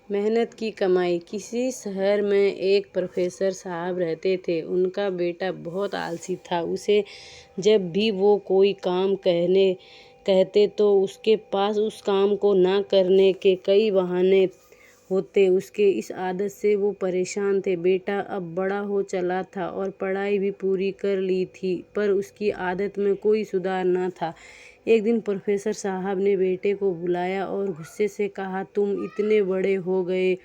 मेहनत की कमाई। किसी शहर में एक प्रोफेसर साहब रहते थे। उनका बेटा बहुत आलसी था। उसे जब भी वो कोई काम कहते तो उसके पास उस काम को ना करने के कई बहाने होते। उसके इस आदत से वो परेशान थे। बेटा अब बड़ा हो चला था और पढ़ाई भी पूरी कर ली थी, पर उसकी आदत में कोई सुधार न था। एक दिन प्रोफेसर साहब ने बेटे को बुलाया और गुस्से से कहा, तुम इतने बड़े हो गए,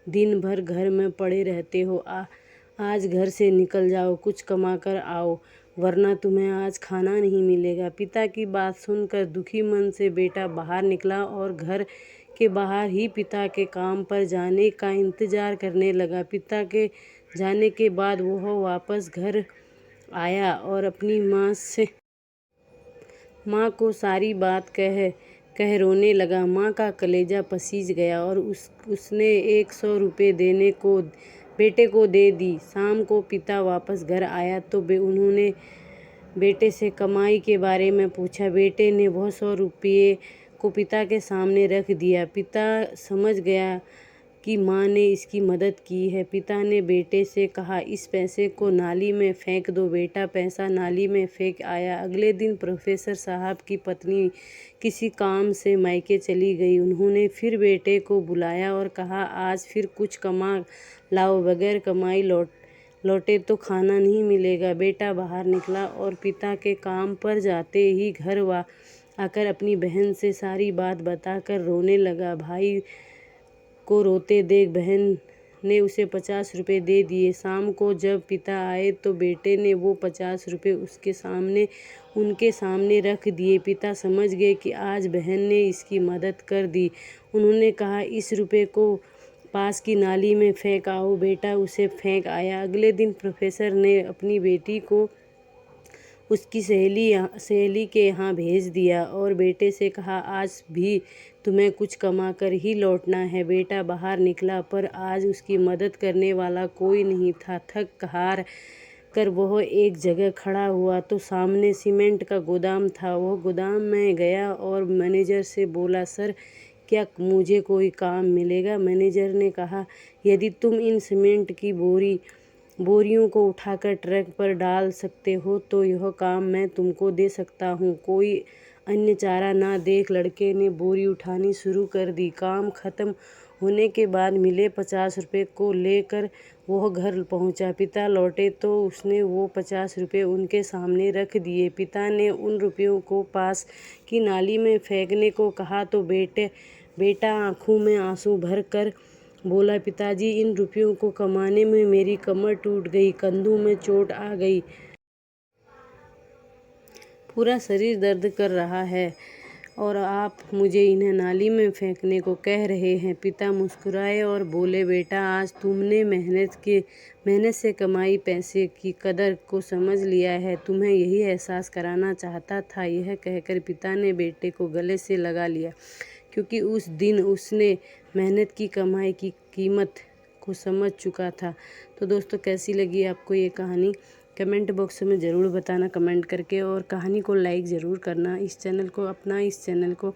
दिन भर घर में पड़े रहते हो। आज घर से निकल जाओ, कुछ कमा कर आओ, वरना तुम्हें आज खाना नहीं मिलेगा। पिता की बात सुनकर दुखी मन से बेटा बाहर निकला और घर के बाहर ही पिता के काम पर जाने का इंतजार करने लगा। पिता के जाने के बाद वह वापस घर आया और अपनी माँ को सारी बात कह रोने लगा। माँ का कलेजा पसीज गया और उसने 100 रुपये बेटे को दे दी। शाम को पिता वापस घर आया तो उन्होंने बेटे से कमाई के बारे में पूछा। बेटे ने वह 100 रुपये को पिता के सामने रख दिया। पिता समझ गया कि माँ ने इसकी मदद की है। पिता ने बेटे से कहा, इस पैसे को नाली में फेंक दो। बेटा पैसा नाली में फेंक आया। अगले दिन प्रोफेसर साहब की पत्नी किसी काम से मायके चली गई। उन्होंने फिर बेटे को बुलाया और कहा, आज फिर कुछ कमा लाओ, बगैर कमाई लौटे तो खाना नहीं मिलेगा। बेटा बाहर निकला और पिता के काम पर जाते ही घर आकर अपनी बहन से सारी बात बताकर रोने लगा। भाई को रोते देख बहन ने उसे 50 रुपये दे दिए। शाम को जब पिता आए तो बेटे ने वो 50 रुपये उनके सामने रख दिए। पिता समझ गए कि आज बहन ने इसकी मदद कर दी। उन्होंने कहा, इस रुपये को पास की नाली में फेंक आओ। बेटा उसे फेंक आया। अगले दिन प्रोफेसर ने अपनी बेटी को उसकी सहेली के यहाँ भेज दिया और बेटे से कहा, आज भी तुम्हें कुछ कमा कर ही लौटना है। बेटा बाहर निकला, पर आज उसकी मदद करने वाला कोई नहीं था। थक हार कर वह एक जगह खड़ा हुआ तो सामने सीमेंट का गोदाम था। वह गोदाम में गया और मैनेजर से बोला, सर, क्या मुझे कोई काम मिलेगा? मैनेजर ने कहा, यदि तुम इन सीमेंट की बोरियों को उठाकर ट्रक पर डाल सकते हो तो यह काम मैं तुमको दे सकता हूँ। कोई अन्य चारा ना देख लड़के ने बोरी उठानी शुरू कर दी। काम खत्म होने के बाद मिले 50 रुपये को लेकर वह घर पहुँचा। पिता लौटे तो उसने वो 50 रुपये उनके सामने रख दिए। पिता ने उन रुपयों को पास की नाली में फेंकने को कहा तो बेटा आंखों में आंसू भर कर बोला, पिताजी, इन रुपयों को कमाने में मेरी कमर टूट गई, कंधों में चोट आ गई, पूरा शरीर दर्द कर रहा है और आप मुझे इन्हें नाली में फेंकने को कह रहे हैं। पिता मुस्कुराए और बोले, बेटा, आज तुमने मेहनत से कमाई पैसे की कदर को समझ लिया है। तुम्हें यही एहसास कराना चाहता था। यह कहकर पिता ने बेटे को गले से लगा लिया, क्योंकि उस दिन उसने मेहनत की कमाई की कीमत को समझ चुका था। तो दोस्तों, कैसी लगी आपको ये कहानी? कमेंट बॉक्स में ज़रूर बताना कमेंट करके, और कहानी को लाइक ज़रूर करना। इस चैनल को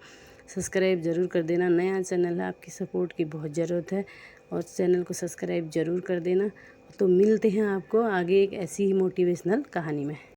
सब्सक्राइब ज़रूर कर देना। नया चैनल है, आपकी सपोर्ट की बहुत ज़रूरत है और चैनल को सब्सक्राइब ज़रूर कर देना। तो मिलते हैं आपको आगे एक ऐसी ही मोटिवेशनल कहानी में।